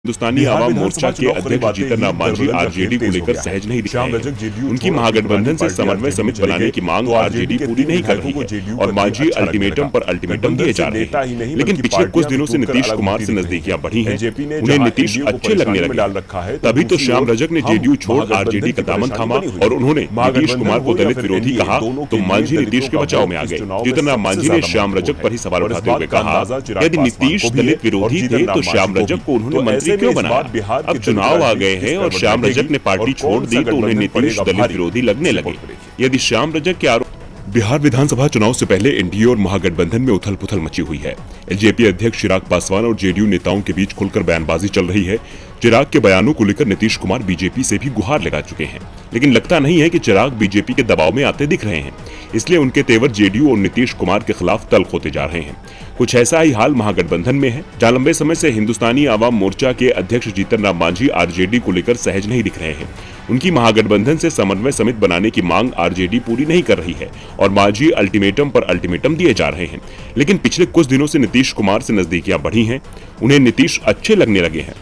हिंदुस्तानी आवाम मोर्चा के अध्यक्ष जीतन राम मांझी आरजेडी को लेकर सहज नहीं दिख रहे हैं। उनकी महागठबंधन से समन्वय समिति बनाने की मांग आरजेडी पूरी नहीं कर रही है और मांझी अल्टीमेटम पर अल्टीमेटम दिए जा रहे हैं। लेकिन पिछले कुछ दिनों से नीतीश कुमार से नजदीकियां बढ़ी हैं। उन्हें नीतीश अच्छे लगने लगे। तभी तो श्याम रजक ने जेडीयू छोड़ आरजेडी का दामन थामा और उन्होंने नीतीश कुमार को दलित विरोधी कहा तो मांझी नीतीश के बचाव में आ गए। जीतन राम मांझी ने श्याम रजक पर ही सवाल उठाते हुए कहा, यदि नीतीश दलित विरोधी थे तो श्याम रजक को उन्होंने मंत्री क्यों बनाया? अब चुनाव आ गए हैं और श्याम रजक ने पार्टी छोड़ दी तो उन्हें नीतीश दलित विरोधी लगने लगे। यदि श्याम रजक के आरोप बिहार विधानसभा चुनाव से पहले एनडीए और महागठबंधन में उथल पुथल मची हुई है। एलजेपी अध्यक्ष चिराग पासवान और जेडीयू नेताओं के बीच खुलकर बयानबाजी चल रही है। चिराग के बयानों को लेकर नीतीश कुमार बीजेपी से भी गुहार लगा चुके हैं, लेकिन लगता नहीं है कि चिराग बीजेपी के दबाव में आते दिख रहे हैं। इसलिए उनके तेवर जेडीयू और नीतीश कुमार के खिलाफ तल्ख होते जा रहे हैं। कुछ ऐसा ही हाल महागठबंधन में है, जहां लंबे समय से हिंदुस्तानी आवाम मोर्चा के अध्यक्ष जीतन राम मांझी आरजेडी को लेकर सहज नहीं दिख रहे हैं। उनकी महागठबंधन से समन्वय समिति बनाने की मांग आरजेडी पूरी नहीं कर रही है और मांझी अल्टीमेटम पर अल्टीमेटम दिए जा रहे हैं। लेकिन पिछले कुछ दिनों से नीतीश कुमार से नजदीकियां बढ़ी हैं। उन्हें नीतीश अच्छे लगने लगे हैं।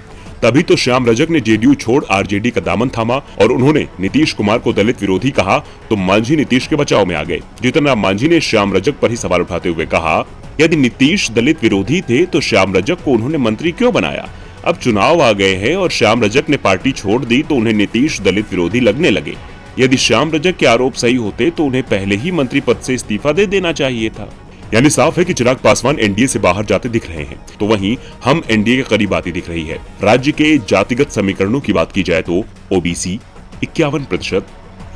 तभी तो श्याम रजक ने जेडीयू छोड़ आरजेडी का दामन थामा और उन्होंने नीतीश कुमार को दलित विरोधी कहा तो मांझी नीतीश के बचाव में आ गए। जीतन राम मांझी ने श्याम रजक पर ही सवाल उठाते हुए कहा, यदि नीतीश दलित विरोधी थे तो श्याम रजक को उन्होंने मंत्री क्यों बनाया? अब चुनाव आ गए हैं और श्याम रजक ने पार्टी छोड़ दी तो उन्हें नीतीश दलित विरोधी लगने लगे। यदि श्याम रजक के आरोप सही होते तो उन्हें पहले ही मंत्री पद से इस्तीफा दे देना चाहिए था। यानी साफ है कि चिराग पासवान एनडीए से बाहर जाते दिख रहे हैं, तो वहीं हम एनडीए के करीब आती दिख रही है। राज्य के जातिगत समीकरणों की बात की जाए तो ओबीसी 51%,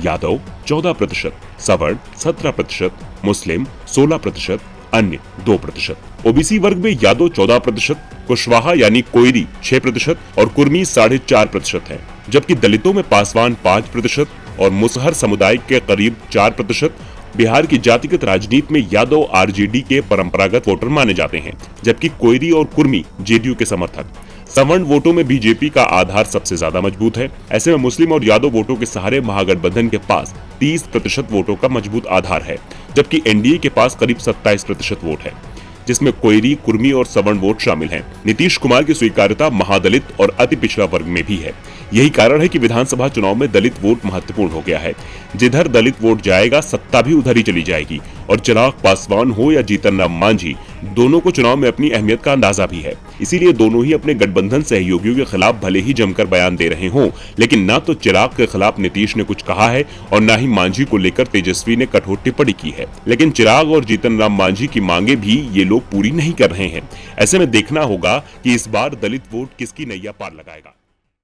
यादव 14%, सवर्ण 17%, मुस्लिम 16%, अन्य 2%। ओबीसी वर्ग में यादव 14%, कुशवाहा यानी कोयरी 6% और कुर्मी 4.5% है, जबकि दलितों में पासवान 5% और मुसहर समुदाय के करीब 4%। बिहार की जातिगत राजनीति में यादव आरजेडी के परंपरागत वोटर माने जाते हैं, जबकि कोयरी और कुर्मी जेडीयू के समर्थक। सवर्ण वोटों में बीजेपी का आधार सबसे ज्यादा मजबूत है। ऐसे में मुस्लिम और यादव वोटों के सहारे महागठबंधन के पास 30% वोटों का मजबूत आधार है, जबकि एनडीए के पास करीब 27% वोट है, जिसमें कोयरी, कुर्मी और सवर्ण वोट शामिल हैं। नीतीश कुमार की स्वीकार्यता महादलित और अति पिछड़ा वर्ग में भी है। यही कारण है कि विधानसभा चुनाव में दलित वोट महत्वपूर्ण हो गया है। जिधर दलित वोट जाएगा सत्ता भी उधर ही चली जाएगी और चिराग पासवान हो या जीतन राम मांझी, दोनों को चुनाव में अपनी अहमियत का अंदाजा भी है। इसीलिए दोनों ही अपने गठबंधन सहयोगियों के खिलाफ भले ही जमकर बयान दे रहे हों, लेकिन न तो चिराग के खिलाफ नीतीश ने कुछ कहा है और न ही मांझी को लेकर तेजस्वी ने कठोर टिप्पणी की है। लेकिन चिराग और जीतन राम मांझी की मांगे भी ये लोग पूरी नहीं कर रहे हैं। ऐसे में देखना होगा कि इस बार दलित वोट किसकी नैया पार लगाएगा।